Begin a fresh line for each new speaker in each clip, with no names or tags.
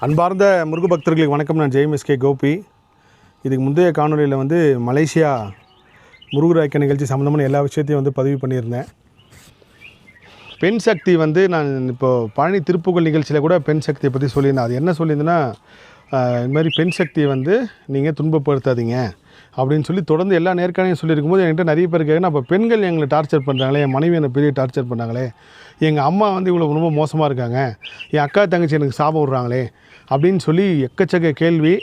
அன்பார்ந்த முருக பக்தர்களுக்கு வணக்கம். நான் ஜெய்எம்எஸ்கே கோபி. இதுக்கு முந்தைய காணொலியில் மலேசியா முருகர் ஐக்கிய நிகழ்ச்சி சம்மந்தமான எல்லா விஷயத்தையும் பதிவு பண்ணியிருந்தேன். பெண் சக்தி நான் இப்போது பழனி திருப்புகழ் நிகழ்ச்சியில் கூட பெண் சக்தியை பற்றி சொல்லியிருந்தேன். அது என்ன சொல்லியிருந்தேன்னா, இது மாதிரி பெண் சக்தியை நீங்கள் துன்பப்படுத்தாதீங்க அப்படின்னு சொல்லி தொடர்ந்து எல்லா நேர்காணையும் சொல்லியிருக்கும்போது என்கிட்ட நிறைய பேர் கேட்குறேன், அப்போ பெண்கள் எங்களை டார்ச்சர் பண்ணுறாங்களே, என் மனைவி என்னை பெரிய டார்ச்சர் பண்ணாங்களே, எங்கள் அம்மா இவ்வளோ ரொம்ப மோசமாக இருக்காங்க, என் அக்கா தங்கச்சி எனக்கு சாபம் விட்றாங்களே அப்படின்னு சொல்லி எக்கச்சக்க கேள்வி.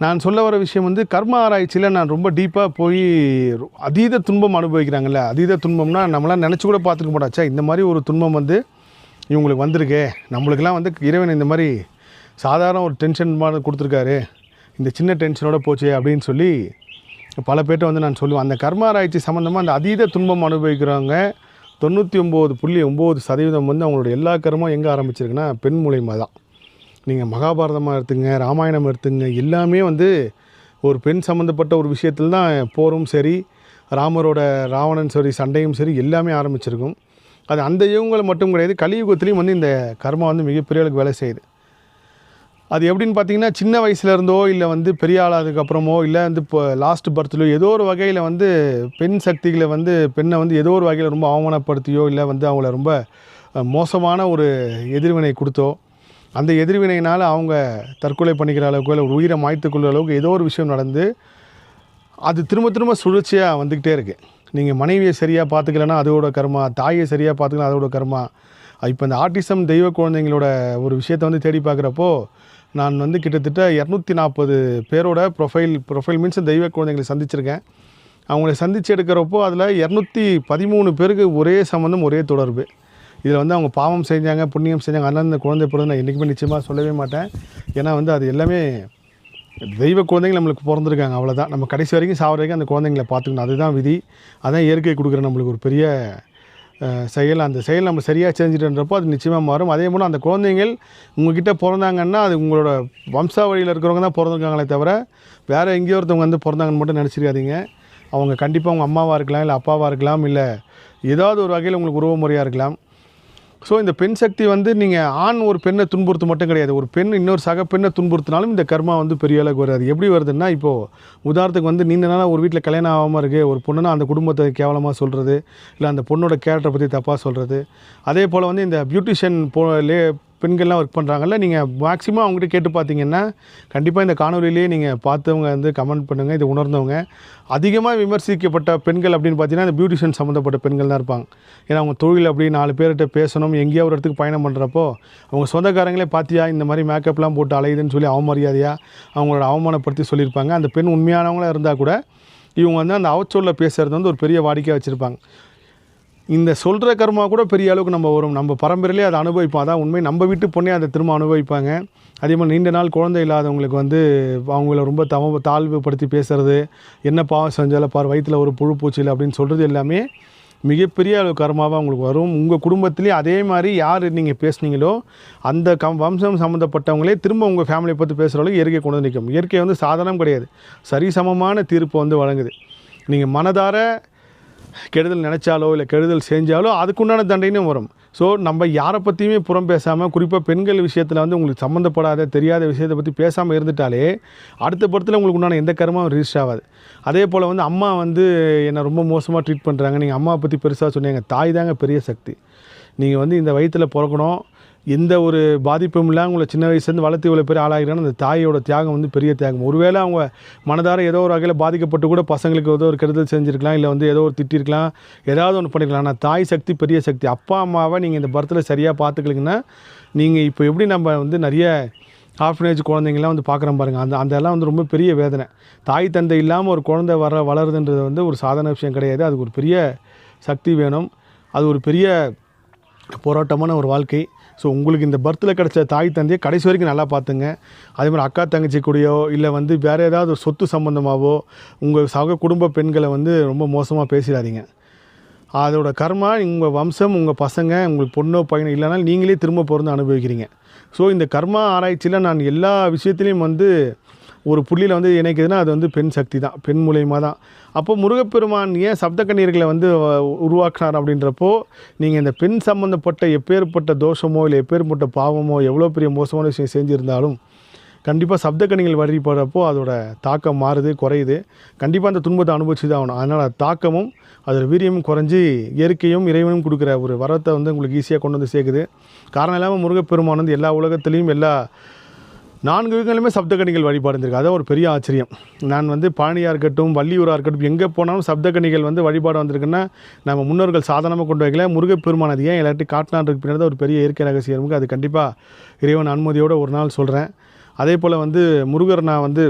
நான் சொல்ல வர விஷயம் கர்ம ஆராய்ச்சியில் நான் ரொம்ப டீப்பாக போய் அதீத துன்பம் அனுபவிக்கிறாங்கல்ல. அதீத துன்பம்னா நம்மளாம் நினச்சி கூட பார்த்துக்க மாட்டாச்சா, இந்த மாதிரி ஒரு துன்பம் இவங்களுக்கு வந்திருக்கே, நம்மளுக்கெல்லாம் இறைவன் இந்த மாதிரி சாதாரண ஒரு டென்ஷன் கொடுத்துருக்காரு, இந்த சின்ன டென்ஷனோட போச்சு அப்படின்னு சொல்லி பல பேர்ட்ட நான் சொல்லுவேன். அந்த கர்ம ஆராய்ச்சி சம்மந்தமாக அந்த அதீத துன்பம் அனுபவிக்கிறவங்க 99.9% அவங்களோட எல்லா கர்மம் எங்கே ஆரம்பிச்சிருக்குன்னா பெண் மூலியமாக தான். நீங்கள் மகாபாரதமாக எடுத்துங்க, ராமாயணம் எடுத்துங்க, எல்லாமே ஒரு பெண் சம்மந்தப்பட்ட ஒரு விஷயத்தில் தான் போரும் சரி, ராமரோட ராவணன் சரி சண்டையும் சரி எல்லாமே ஆரம்பிச்சிருக்கும். அது அந்த யுகங்களை மட்டும் கிடையாது, கலியுகத்துலேயும் இந்த கர்மா மிகப்பெரிய அளவுக்கு வேலை செய்யுது. அது எப்படின்னு பார்த்தீங்கன்னா, சின்ன வயசுலேருந்தோ இல்லை பெரிய ஆளாதுக்கப்புறமோ இல்லை இப்போ லாஸ்ட் பர்த்லையோ ஏதோ ஒரு வகையில் பெண் சக்திகளை பெண்ணை ஏதோ ஒரு வகையில் ரொம்ப அவமானப்படுத்தியோ இல்லை அவங்கள ரொம்ப மோசமான ஒரு எதிர்வினை கொடுத்தோ, அந்த எதிர்வினையினால் அவங்க தற்கொலை பண்ணிக்கிற அளவுக்கு இல்லை ஒரு உயிரை மாய்த்துக்கொள்கிற அளவுக்கு ஏதோ ஒரு விஷயம் நடந்து அது திரும்ப திரும்ப சுழற்சியாக வந்துக்கிட்டே இருக்குது. நீங்கள் மனைவியை சரியாக பார்த்துக்கலன்னா அதோட கர்மா, தாயை சரியாக பார்த்துக்கலாம் அதோட கர்மா. இப்போ இந்த ஆட்டிசம் தெய்வ குழந்தைங்களோட ஒரு விஷயத்தை தேடி பார்க்குறப்போ நான் கிட்டத்தட்ட 240 பேரோட ப்ரொஃபைல் மீன்ஸ் தெய்வ குழந்தைங்களை சந்திச்சிருக்கேன். அவங்கள சந்தித்து எடுக்கிறப்போ அதில் 213 பேருக்கு ஒரே சம்மந்தம், ஒரே தொடர்பு. இதில் அவங்க பாவம் செஞ்சாங்க, புண்ணியம் செஞ்சாங்க, அதனால் இந்த குழந்தை பிறந்து நான் என்றைக்குமே நிச்சயமாக சொல்லவே மாட்டேன். ஏன்னா அது எல்லாமே தெய்வ குழந்தைங்க நம்மளுக்கு பிறந்திருக்காங்க, அவ்வளோதான். நம்ம கடைசி வரைக்கும் சாவர வரைக்கும் அந்த குழந்தைங்களை பார்த்துக்கணும், அதுதான் விதி. அதான் இயற்கை கொடுக்குற நம்மளுக்கு ஒரு பெரிய செயல். அந்த செயல் நம்ம சரியாக செஞ்சுட்டுன்றப்போ அது நிச்சயமாக மாறும். அதே போல் அந்த குழந்தைங்கள் உங்கள்கிட்ட பிறந்தாங்கன்னா அது உங்களோட வம்சாவழியில் இருக்கிறவங்க தான் பிறந்திருக்காங்களே தவிர வேறு எங்கேயோ ஒருத்தவங்க பிறந்தாங்கன்னு மட்டும் நினச்சிருக்காதீங்க. அவங்க கண்டிப்பாக உங்கள் அம்மாவாக இருக்கலாம், இல்லை அப்பாவாக இருக்கலாம், இல்லை ஏதாவது ஒரு வகையில் உங்களுக்கு உறவு முறையாக இருக்கலாம். ஸோ இந்த பெண் சக்தி நீங்கள் ஆண் ஒரு பெண்ணை துன்புறுத்து மட்டும் கிடையாது, ஒரு பெண் இன்னொரு சக பெண்ணை துன்புறுத்தினாலும் இந்த கர்மா பெரிய அளவுக்கு வராது. எப்படி வருதுன்னா, இப்போது உதாரணத்துக்கு நீண்ட நாளாக ஒரு வீட்டில் கல்யாணம் ஆகாமல் இருக்குது ஒரு பொண்ணுன்னா அந்த குடும்பத்தை கேவலமாக சொல்கிறது, இல்லை அந்த பொண்ணோட கேரக்டரை பற்றி தப்பாக சொல்கிறது. அதே போல் இந்த பியூட்டிஷியன் பெண்கள்லாம் ஒர்க் பண்ணுறாங்கல்ல, நீங்கள் மேக்ஸிமம் அவங்ககிட்ட கேட்டு பார்த்தீங்கன்னா கண்டிப்பாக இந்த காணொலியிலே நீங்கள் பார்த்தவங்க கமெண்ட் பண்ணுங்கள். இது உணர்ந்தவங்க அதிகமாக விமர்சிக்கப்பட்ட பெண்கள் அப்படின்னு பார்த்தீங்கன்னா இந்த பியூட்டிஷியன் சம்மந்தப்பட்ட பெண்கள் தான் இருப்பாங்க. ஏன்னா அவங்க தொழில் அப்படி 4 பேர்கிட்ட பேசணும், எங்கேயோ ஒரு இடத்துக்கு பயணம் பண்ணுறப்போ அவங்க சொந்தக்காரங்களே பார்த்தியா இந்த மாதிரி மேக்கப்லாம் போட்டு அலையுதுன்னு சொல்லி அவமரியாதையாக அவங்களோட அவமானப்படுத்தி சொல்லியிருப்பாங்க. அந்த பெண் உண்மையானவங்களாக இருந்தால் கூட இவங்க அந்த அவச்சொல்ல பேசுகிறது ஒரு பெரிய வாடிக்கையாக வச்சுருப்பாங்க. இந்த சொல்கிற கர்மா கூட பெரிய அளவுக்கு நம்ம வரும், நம்ம பரம்பரையிலே அதை அனுபவிப்போம். அதான் உண்மை, நம்ம வீட்டு பொண்ணே அதை திரும்ப அனுபவிப்பாங்க. அதே மாதிரி நீண்ட நாள் குழந்தை இல்லாதவங்களுக்கு அவங்கள ரொம்ப தாழ்வுபடுத்தி பேசுகிறது, என்ன பாவம் செஞ்சாலும் பார் வயிற்றில் ஒரு புழு பூச்சியில் அப்படின்னு சொல்கிறது எல்லாமே மிகப்பெரிய அளவு கர்மாவாக உங்களுக்கு வரும். உங்கள் குடும்பத்துலேயே அதே மாதிரி யார் நீங்கள் பேசுனீங்களோ அந்த வம்சம் சம்மந்தப்பட்டவங்களே திரும்ப உங்கள் ஃபேமிலியை பற்றி பேசுகிற அளவுக்கு இயற்கை கொண்டு நிற்கும். இயற்கை சாதாரணம் கிடையாது, சரிசமமான தீர்ப்பு வழங்குது. நீங்கள் மனதார கெடுதல் நினச்சாலோ இல்லை கெடுதல் செஞ்சாலோ அதுக்குண்டான தண்டனையும் வரும். ஸோ நம்ம யாரை பற்றியுமே புறம் பேசாமல், குறிப்பாக பெண்கள் விஷயத்தில் உங்களுக்கு சம்மந்தப்படாத தெரியாத விஷயத்தை பற்றி பேசாமல் இருந்துட்டாலே அடுத்த படத்தில் உங்களுக்கு உண்டான எந்த கர்மாவும் ரிஜிஸ்டர் ஆகாது. அதே போல் அம்மா என்னை ரொம்ப மோசமாக ட்ரீட் பண்ணுறாங்க, நீங்கள் அம்மாவை பற்றி பெருசாக சொன்னீங்க, தாய் தாங்க பெரிய சக்தி. நீங்கள் இந்த வயிற்றில் பிறக்கணும், எந்த ஒரு பாதிப்பும் இல்லை, உங்களை சின்ன வயசுலேருந்து வளர்த்து இவ்வளோ பேர் ஆளாகிறான்னு அந்த தாயோட தியாகம் பெரிய தியாகம். ஒருவேளை அவங்க மனதார ஏதோ ஒரு வகையில் பாதிக்கப்பட்டு கூட பசங்களுக்கு ஏதோ ஒரு கெடுதல் செஞ்சுருக்கலாம், இல்லை ஏதோ ஒரு திட்டிருக்கலாம், ஏதாவது ஒன்று பண்ணிருக்கலாம். ஆனால் தாய் சக்தி பெரிய சக்தி. அப்பா அம்மாவை நீங்கள் இந்த பர்த்தில் சரியாக பார்த்துக்கலிங்கன்னா, நீங்கள் இப்போ எப்படி நம்ம நிறைய ஆர்ஃபனேஜ் குழந்தைங்கள்லாம் பார்க்குறோம் பாருங்கள், அதெல்லாம் ரொம்ப பெரிய வேதனை. தாய் தந்தை இல்லாமல் ஒரு குழந்தை வளருதுன்றது ஒரு சாதாரண விஷயம் கிடையாது. அதுக்கு ஒரு பெரிய சக்தி வேணும், அது ஒரு பெரிய போராட்டமான ஒரு வாழ்க்கை. ஸோ உங்களுக்கு இந்த பர்த்தில் கிடச்ச தாய் தந்தையை கடைசி வரைக்கும் நல்லா பார்த்துங்க. அதே மாதிரி அக்கா தங்கச்சி கூடயோ இல்லை வேறு ஏதாவது ஒரு சொத்து சம்மந்தமாகவோ உங்கள் சக குடும்ப பெண்களை ரொம்ப மோசமாக பேசிடாதீங்க. அதோட கர்மா உங்கள் வம்சம், உங்கள் பசங்க, உங்களுக்கு பொண்ணோ பையனோ இல்லைனாலும் நீங்களே திரும்ப பிறந்து அனுபவிக்கிறீங்க. ஸோ இந்த கர்மா ஆராய்ச்சியில் நான் எல்லா விஷயத்துலேயும் ஒரு புள்ளியில் வந்து இணைக்குதுன்னா அது வந்து பெண் சக்தி தான், பெண் மூலியமாக தான். அப்போ முருகப்பெருமான் ஏன் சப்த கன்னியர்களை வந்து உருவாக்கினார் அப்படின்றப்போ, நீங்கள் இந்த பெண் சம்மந்தப்பட்ட எப்பேற்பட்ட தோஷமோ இல்லை எப்பேற்பட்ட பாவமோ எவ்வளோ பெரிய மோசமான விஷயம் செஞ்சுருந்தாலும் கண்டிப்பாக சப்த கன்னிகள் வழிபடுறப்போ அதோட தாக்கம் மாறுது, குறையுது. கண்டிப்பாக அந்த துன்பத்தை அனுபவிச்சு தான் ஆகணும். அதனால் தாக்கமும் அதில் வீரியமும் குறைஞ்சி இயற்கையும் இறைவனும் கொடுக்குற ஒரு வரத்தை வந்து உங்களுக்கு ஈஸியாக கொண்டு வந்து சேர்க்குது. காரணம் இல்லாமல் முருகப்பெருமான் வந்து எல்லா உலகத்துலேயும் எல்லா 4 யுகங்களுமே சப்தகன்னிகள் வழிபாடு இருந்திருக்கு. அதான் ஒரு பெரிய ஆச்சரியம். நான் வந்து பழனியாக இருக்கட்டும், வள்ளியூராக இருக்கட்டும், எங்கே போனாலும் சப்தகன்னிகள் வந்து வழிபாடு வந்திருக்குன்னா நம்ம முன்னோர்கள் சாதாரணமாக கொண்டு வைக்கல. முருகப்பெருமான் அது ஏன் எல்லாத்தையும் காட்டினான்றதுக்கு பின்னாடி ஒரு பெரிய இயற்கை ரகசியம் இருக்குது. அது கண்டிப்பாக இறைவன் அனுமதியோடு ஒரு நாள் சொல்கிறேன். அதே போல் வந்து முருகர் நான் வந்து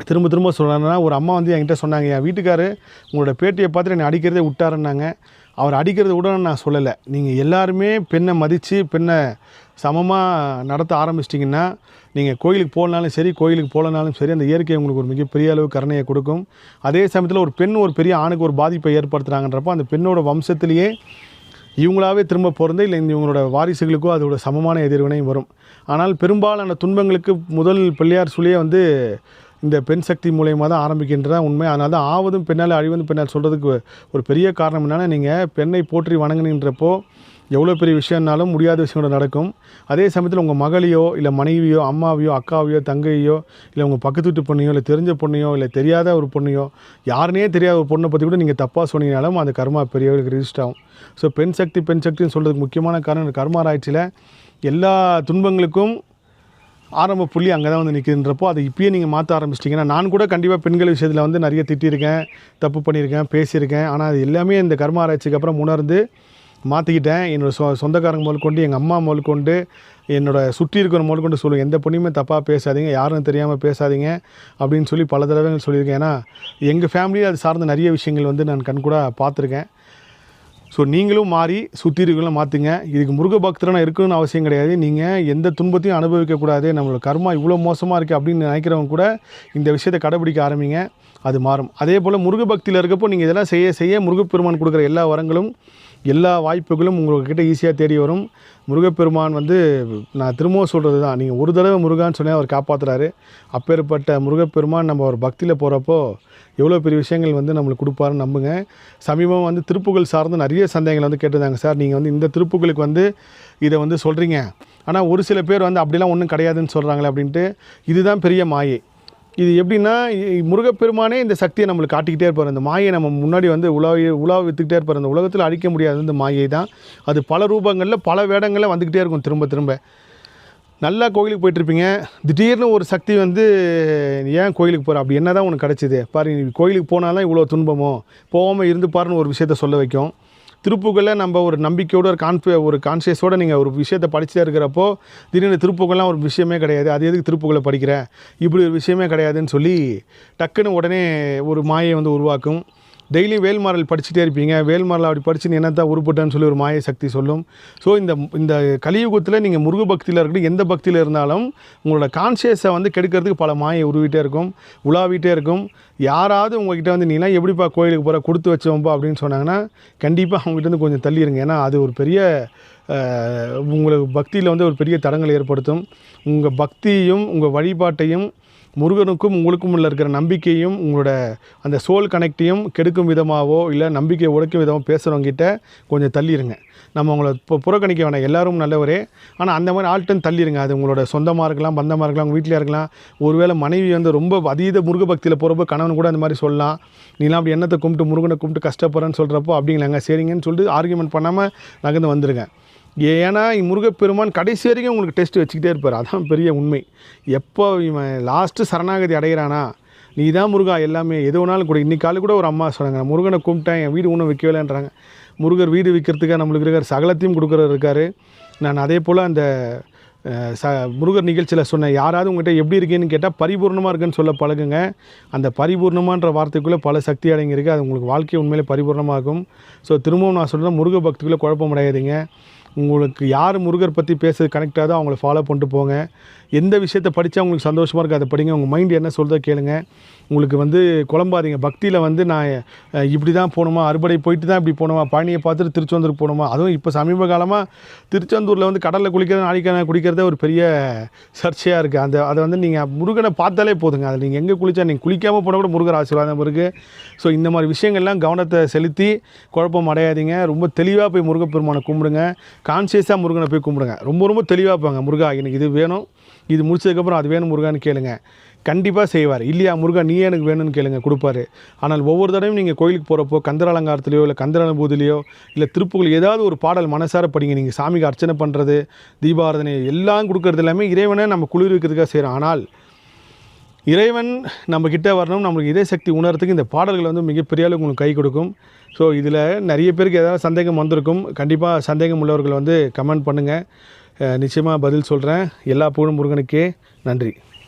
திரும்ப திரும்ப சொல்கிறேன்னா, ஒரு அம்மா வந்து என்கிட்ட சொன்னாங்க, என் வீட்டுக்காரு உங்களோட பேட்டியை பார்த்துட்டு என்னை அடிக்கிறதே விட்டாருன்னாங்க. அவர் அடிக்கிறது விடணும்னு நான் சொல்லலை. நீங்கள் எல்லாருமே பெண்ணை மதித்து பெண்ணை சமமாக நடத்த ஆரம்பிச்சிட்டிங்கன்னா, நீங்கள் கோயிலுக்கு போனாலும் சரி, கோயிலுக்கு போகலனாலும் சரி, அந்த இயற்கை உங்களுக்கு ஒரு மிகப்பெரிய அளவு கருணையை கொடுக்கும். அதே சமயத்தில் ஒரு பெண் ஒரு பெரிய ஆணுக்கு ஒரு பாதிப்பை ஏற்படுத்துகிறாங்கன்றப்போ அந்த பெண்ணோட வம்சத்திலேயே இவங்களாவே திரும்ப பிறந்து இல்லை இவங்களோட வாரிசுகளுக்கோ அதோட சமமான எதிர்வினையும் வரும். ஆனால் பெரும்பாலான துன்பங்களுக்கு முதல் பிள்ளையார் சொல்லியே வந்து இந்த பெண் சக்தி மூலயமா தான் ஆரம்பிக்கின்றதான் உண்மை. அதனால தான் ஆவதும் பெண்ணால் அழிவதும் பெண்ணால் சொல்கிறதுக்கு ஒரு பெரிய காரணம் என்னென்னா, நீங்கள் பெண்ணை போற்றி வணங்குகின்றப்போ எவ்வளோ பெரிய விஷயம்னாலும் முடியாத விஷயம் நடக்கும். அதே சமயத்தில் உங்கள் மகளையோ இல்லை மனைவியோ அம்மாவையோ அக்காவையோ தங்கையோ இல்லை உங்கள் பக்கத்து வீட்டு பொண்ணையோ இல்லை தெரிஞ்ச பொண்ணையோ இல்லை தெரியாத ஒரு பொண்ணையோ யாருனே தெரியாத ஒரு பொண்ணை பற்றி கூட நீங்கள் தப்பாக சொன்னீங்கனாலும் அந்த கர்மா பெரியவர்களுக்கு ரிஜிஸ்டர் ஆகும். ஸோ பெண் சக்தின்னு சொல்கிறதுக்கு முக்கியமான காரணம் கர்மா ஆராய்ச்சியில் எல்லா துன்பங்களுக்கும் ஆரம்ப புள்ளி அங்கே தான் வந்து நிற்கின்றப்போ அதை இப்பயே நீங்கள் மாற்ற ஆரம்பிச்சிட்டிங்கன்னா, நான் கூட கண்டிப்பாக பெண்கள் விஷயத்தில் வந்து நிறைய திட்டியிருக்கேன், தப்பு பண்ணியிருக்கேன், பேசியிருக்கேன். ஆனால் அது எல்லாமே இந்த கர்மா ஆராய்ச்சிக்கு அப்புறம் உணர்ந்து மாற்றிக்கிட்டேன். என்னோடய சொந்தக்காரங்க முதல் கொண்டு, எங்கள் அம்மா முதல் கொண்டு, என்னோட சுற்றி இருக்கிற முதல் கொண்டு சொல்லுவேன், எந்த பொண்ணையுமே தப்பாக பேசாதீங்க, யாரும் தெரியாமல் பேசாதீங்க அப்படின்னு சொல்லி பல தடவைகள் சொல்லியிருக்கேன். ஏன்னா எங்கள் ஃபேமிலியில் அது சார்ந்த நிறைய விஷயங்கள் வந்து நான் கண்கூட பார்த்துருக்கேன். ஸோ நீங்களும் மாறி சுற்றி இருக்கிறவங்களும் மாற்றுங்க. இதுக்கு முருக பக்தரான இருக்கணும்னு அவசியம் கிடையாது. நீங்கள் எந்த துன்பத்தையும் அனுபவிக்கக்கூடாது, நம்மளோட கர்மா இவ்வளோ மோசமாக இருக்குது அப்படின்னு நினைக்கிறவங்க கூட இந்த விஷயத்தை கடைபிடிக்க ஆரம்பிங்க, அது மாறும். அதே போல் முருக பக்தியில் இருக்கப்போ நீங்கள் இதெல்லாம் செய்ய செய்ய முருகப்பெருமான் கொடுக்குற எல்லா வரங்களும் எல்லா வாய்ப்புகளும் உங்கள்கிட்ட ஈஸியாக தேடி வரும். முருகப்பெருமான் வந்து நான் திரும்பவும் சொல்கிறது தான், நீங்கள் ஒரு தடவை முருகான்னு சொன்னால் அவர் காப்பாற்றுறாரு. அப்பேற்பட்ட முருகப்பெருமான் நம்ம ஒரு பக்தியில் போகிறப்போ எவ்வளோ பெரிய விஷயங்கள் வந்து நம்மளுக்கு கொடுப்பாருன்னு நம்புங்க. சமீபம் வந்து திருப்புகள் சார்ந்து நிறைய சந்தேகங்கள் வந்து கேட்டிருந்தாங்க. சார் நீங்கள் வந்து இந்த திருப்புகளுக்கு வந்து இதை வந்து சொல்கிறீங்க, ஆனால் ஒரு சில பேர் வந்து அப்படிலாம் ஒன்றும் கிடையாதுன்னு சொல்கிறாங்களே அப்படின்ட்டு. இதுதான் பெரிய மாயை. இது எப்படின்னா, முருகப்பெருமானே இந்த சக்தியை நம்மளுக்கு காட்டிக்கிட்டே இருப்பார். அந்த மாயை நம்ம முன்னாடி வந்து உலாவி விற்றுக்கிட்டே இருப்பார். அந்த உலகத்தில் அழிக்க முடியாது இந்த மாயை தான். அது பல ரூபங்களில் பல வேடங்களில் வந்துக்கிட்டே இருக்கும் திரும்ப திரும்ப. நல்லா கோயிலுக்கு போயிட்டுருப்பீங்க, திடீர்னு ஒரு சக்தி வந்து ஏன் கோயிலுக்கு போகிற, அப்படி என்ன தான் உனக்கு கிடச்சிது பாரு, நீ கோயிலுக்கு போனாலும் இவ்வளோ துன்பமோ, போகாமல் இருந்து பாருன்னு ஒரு விஷயத்த சொல்ல வைக்கும். திருப்புகளில் நம்ம ஒரு நம்பிக்கையோடு ஒரு கான்ஷியஸோடு நீங்கள் ஒரு விஷயத்தை படிச்சுட்டே இருக்கிறப்போ திடீர்னு திருப்புகள்லாம் ஒரு விஷயமே கிடையாது, அது எதுக்கு திருப்புகளை படிக்கிற, இப்படி ஒரு விஷயமே கிடையாதுன்னு சொல்லி டக்குன்னு உடனே ஒரு மாயை வந்து உருவாக்கும். டெய்லியும் வேல்மாறல் படிச்சுட்டே இருப்பீங்க, வேல்மாறல் அப்படி படிச்சு நீ என்னத்தான் உருப்பட்டேன்னு சொல்லி ஒரு மாயை சக்தி சொல்லும். ஸோ இந்த கலியுகத்தில் நீங்கள் முருக பக்தியில் இருக்கட்டும், எந்த பக்தியில் இருந்தாலும் உங்களோட கான்ஷியஸை வந்து கெடுக்கிறதுக்கு பல மாயை உருவிட்டே இருக்கும், உலாவிட்டே இருக்கும். யாராவது உங்கள்கிட்ட வந்து நீலாம் எப்படிப்பா கோயிலுக்கு போகிற, கொடுத்து வச்சோம்பா அப்படின்னு சொன்னாங்கன்னா கண்டிப்பாக அவங்ககிட்ட கொஞ்சம் தள்ளிடுங்க. ஏன்னா அது ஒரு பெரிய உங்களுக்கு பக்தியில் வந்து ஒரு பெரிய தடங்களை ஏற்படுத்தும். உங்கள் பக்தியும் உங்கள் வழிபாட்டையும் முருகனுக்கும் உங்களுக்கும் உள்ள இருக்கிற நம்பிக்கையும் உங்களோட அந்த சோல் கனெக்டையும் கெடுக்கும் விதமாகவோ இல்லை நம்பிக்கையை உடைக்கும் விதமாக பேசுகிறவங்கிட்ட கொஞ்சம் தள்ளிடுங்க. நம்ம உங்களை புறக்கணிக்க வேணாம், எல்லோரும் நல்லவரே, ஆனால் அந்த மாதிரி ஆள்கிட்ட தள்ளிடுங்க. அது உங்களோட சொந்தமாக இருக்கலாம், பந்தமாக இருக்கலாம், உங்கள் வீட்டில் இருக்கலாம். ஒருவேளை மனைவி வந்து ரொம்ப அதீத முருக பக்தியில் போகிறப்போ கணவன் கூட அந்த மாதிரி சொல்லலாம், நீலாம் அப்படி எண்ணத்தை கும்பிட்டு முருகனை கும்பிட்டு கஷ்டப்படுறேன்னு சொல்கிறப்போ அப்படிங்களாங்க சரிங்கன்னு சொல்லிட்டு ஆர்கியூமெண்ட் பண்ணாமல் நகர்ந்து வந்துடுங்க. ஏன்னா முருகப்பெருமான் கடைசி வரைக்கும் உங்களுக்கு டெஸ்ட் வச்சுக்கிட்டே இருப்பார். அதான் பெரிய உண்மை. எப்போ இவன் லாஸ்ட்டு சரணாகதி அடைகிறானா, நீ தான் முருகா எல்லாமே எது வேணாலும் கூட. இன்றைக்கி காலை கூட ஒரு அம்மா சொன்னாங்க, நான் முருகனை கும்பிட்டேன், என் வீடு ஒன்றும் வைக்கவேலைன்றாங்க. முருகர் வீடு விற்கிறதுக்காக நம்மளுக்கு இருக்கார், சகலத்தையும் கொடுக்குறது இருக்கார். நான் அதே போல் அந்த முருகர் நிகழ்ச்சியில் சொன்னேன், யாராவது உங்கள்கிட்ட எப்படி இருக்கேன்னு கேட்டால் பரிபூர்ணமாக இருக்குன்னு சொல்ல பழகுங்க. அந்த பரிபூர்ணமான்ற வார்த்தைக்குள்ளே பல சக்தி அடங்கியிருக்கு. அது உங்களுக்கு வாழ்க்கை உண்மையிலே பரிபூர்ணமாகும். ஸோ திரும்பவும் நான் சொல்கிறேன், முருக பக்திக்குள்ளே குழப்பம் அடையாதீங்க. உங்களுக்கு யார் முருகர் பற்றி பேசுறது கனெக்ட் ஆகுதோ அவங்கள ஃபாலோ பண்ணிட்டு போங்க. எந்த விஷயத்தை படித்தா உங்களுக்கு சந்தோஷமாக இருக்குது அதை படிங்க. உங்கள் மைண்டு என்ன சொல்கிறத கேளுங்க. உங்களுக்கு வந்து குழம்பாதீங்க. பக்தியில் வந்து நான் இப்படி தான் போகணுமா, அறுபடை போயிட்டு தான் இப்படி போகணுமா, பழனியை பார்த்துட்டு திருச்செந்தூருக்கு போகணுமா. அதுவும் இப்போ சமீப காலமாக திருச்செந்தூரில் வந்து கடலில் குளிக்கிறது, நாளைக்கான குளிக்கிறதே ஒரு பெரிய சர்ச்சையாக இருக்குது. அதை வந்து நீங்கள் முருகனை பார்த்தாலே போதுங்க. அதில் நீங்கள் எங்கே குளித்தா நீங்கள் குளிக்காமல் போனால் கூட முருகர் ஆசீர்வாதம் இருக்குது. ஸோ இந்த மாதிரி விஷயங்கள்லாம் கவனத்தை செலுத்தி குழப்பம் அடையாதீங்க. ரொம்ப தெளிவாக போய் முருகப்பெருமானை கும்பிடுங்க. கான்சியஸாக முருகனை போய் கும்பிடுங்க. ரொம்ப ரொம்ப தெளிவாக போங்க. முருகா எனக்கு இது வேணும், இது முடிச்சதுக்கப்புறம் அது வேணும் முருகான்னு கேளுங்க. கண்டிப்பாக செய்வார். இல்லையா முருகா நீ எனக்கு வேணும்னு கேளுங்க, கொடுப்பாரு. ஆனால் ஒவ்வொரு தடவையும் நீங்கள் கோயிலுக்கு போகிறப்போ கந்தர் அலங்காரத்துலையோ இல்லை கந்தர் அனுபூதிலையோ இல்லை திருப்புகள் ஏதாவது ஒரு பாடல் மனசார படிங்க. நீங்கள் சாமிக்கு அர்ச்சனை பண்ணுறது, தீபாராதனை எல்லாம் கொடுக்கறது எல்லாமே இறைவனை நம்ம குளிர்விக்கிறதுக்காக செய்கிறோம். ஆனால் இறைவன் நம்மக்கிட்ட வரணும், நம்மளுக்கு இதே சக்தி உணர்றதுக்கு இந்த பாடல்கள் வந்து மிகப்பெரிய அளவுக்கு உங்களுக்கு கை கொடுக்கும். ஸோ இதில் நிறைய பேருக்கு ஏதாவது சந்தேகம் வந்திருக்கும். கண்டிப்பாக சந்தேகம் உள்ளவர்கள் வந்து கமெண்ட் பண்ணுங்கள். நிச்சயமாக பதில் சொல்கிறேன். எல்லா புகழும் முருகனுக்கே. நன்றி.